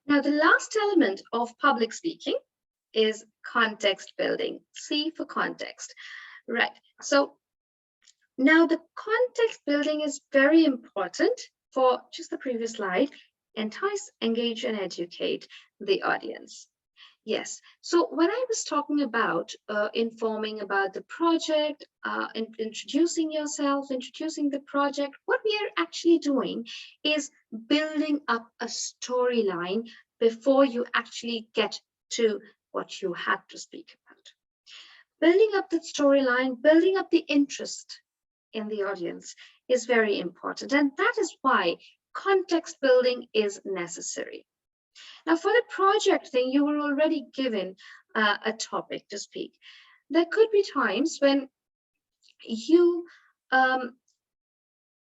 Now, the last element of public speaking is context building. C for context, right? So now the context building is very important for just the previous slide, entice, engage, and educate the audience. Yes. So when I was talking about informing about the project, introducing yourself, introducing the project, what we are actually doing is building up a storyline before you actually get to what you had to speak about. Building up the storyline, building up the interest in the audience is very important. And that is why context building is necessary. Now, for the project thing, you were already given a topic to speak. There could be times when you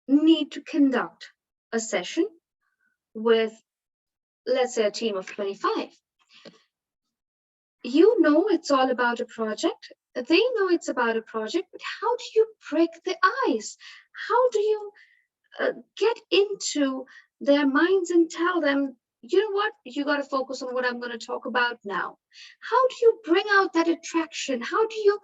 need to conduct a session with, let's say, a team of 25. You know it's all about a project. They know it's about a project, but how do you break the ice? How do you get into their minds and tell them, you know what, you got to focus on what I'm going to talk about now? How do you bring out that attraction? How do you,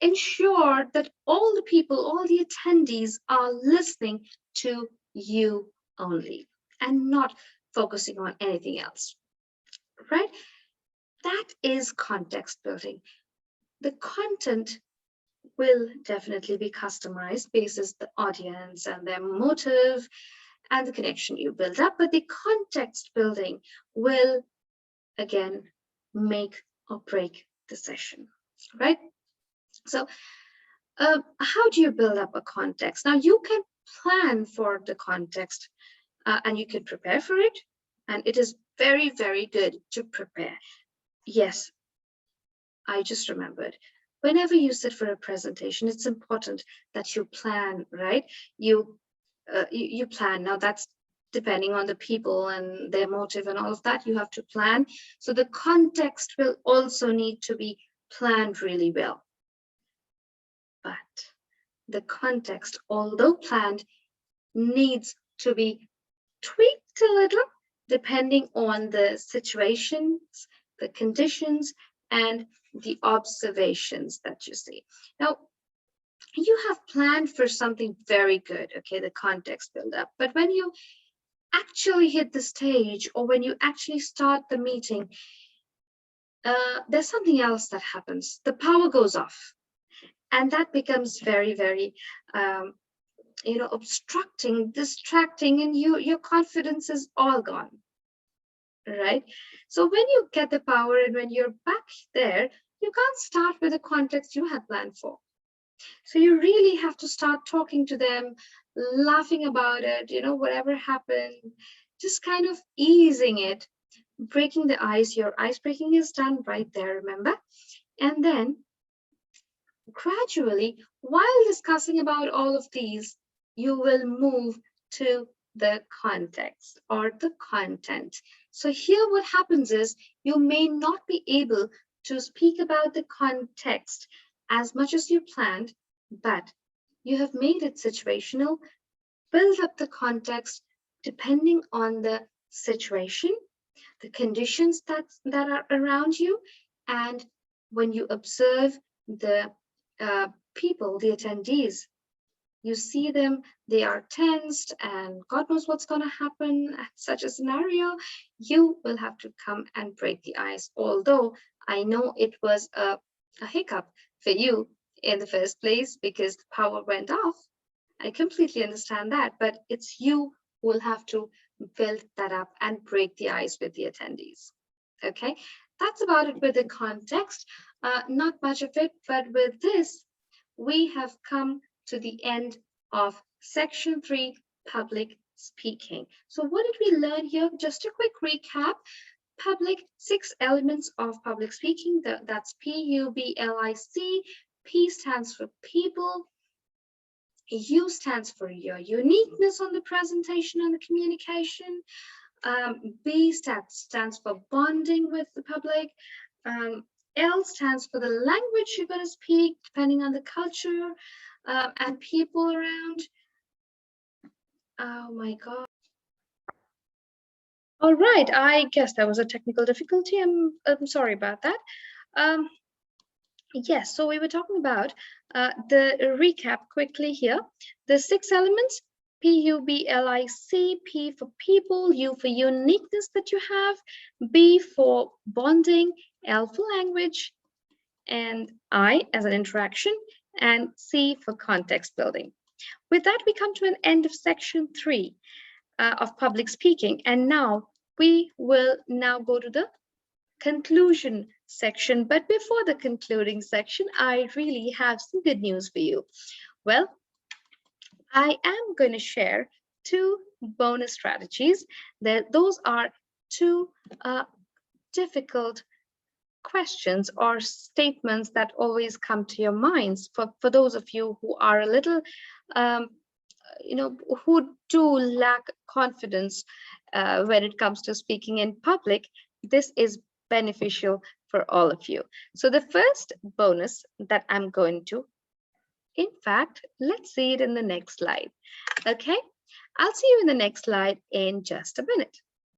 ensure that all the people, all the attendees are listening to you only and not focusing on anything else, right? That is context building. The content will definitely be customized basis the audience and their motive and the connection you build up, but the context building will again make or break the session, right? So how do you build up a context? Now you can plan for the context and you can prepare for it, and it is very, very good to prepare. Yes, I just remembered. Whenever you sit for a presentation, it's important that you plan, right? You plan. Now that's depending on the people and their motive and all of that, you have to plan. So the context will also need to be planned really well. But the context, although planned, needs to be tweaked a little depending on the situations, the conditions, and the observations that you see. Now, you have planned for something very good, okay, the context build up, but when you actually hit the stage or when you actually start the meeting, there's something else that happens. The power goes off, and that becomes very, very obstructing, distracting, and your confidence is all gone, right? So when you get the power and when you're back there, you can't start with the context you had planned for. So you really have to start talking to them, laughing about it, whatever happened, just kind of easing it, breaking the ice. Your ice breaking is done right there, remember? And then gradually, while discussing about all of these, you will move to the context or the content. So here what happens is you may not be able to speak about the context as much as you planned, but you have made it situational, build up the context depending on the situation, the conditions that are around you, and when you observe the people, the attendees, you see them, they are tensed and God knows what's going to happen at such a scenario. You will have to come and break the ice. Although I know it was a hiccup for you in the first place because the power went off. I completely understand that, but it's you who will have to build that up and break the ice with the attendees. Okay, that's about it with the context. Not much of it, but with this, we have come to the end of section 3, public speaking. So what did we learn here? Just a quick recap. Public, 6 elements of public speaking. That's P-U-B-L-I-C. P stands for people. U stands for your uniqueness on the presentation and the communication. B stands for bonding with the public. L stands for the language you're going to speak, depending on the culture and people around. Oh my God. All right, I guess there was a technical difficulty. I'm sorry about that. Um, yes, so we were talking about the recap quickly here. The 6 elements: PUBLIC, P for people, U for uniqueness that you have, B for bonding, L for language, and I as an interaction, and C for context building. With that, we come to an end of section 3 of public speaking. And now we will now go to the conclusion section. But before the concluding section, I really have some good news for you. Well, I am going to share 2 bonus strategies. Those are 2 difficult questions or statements that always come to your minds for those of you who are a little who do lack confidence when it comes to speaking in public. This is beneficial for all of you. So the first bonus that I'm going to, in fact, let's see it in the next slide. Okay, I'll see you in the next slide in just a minute.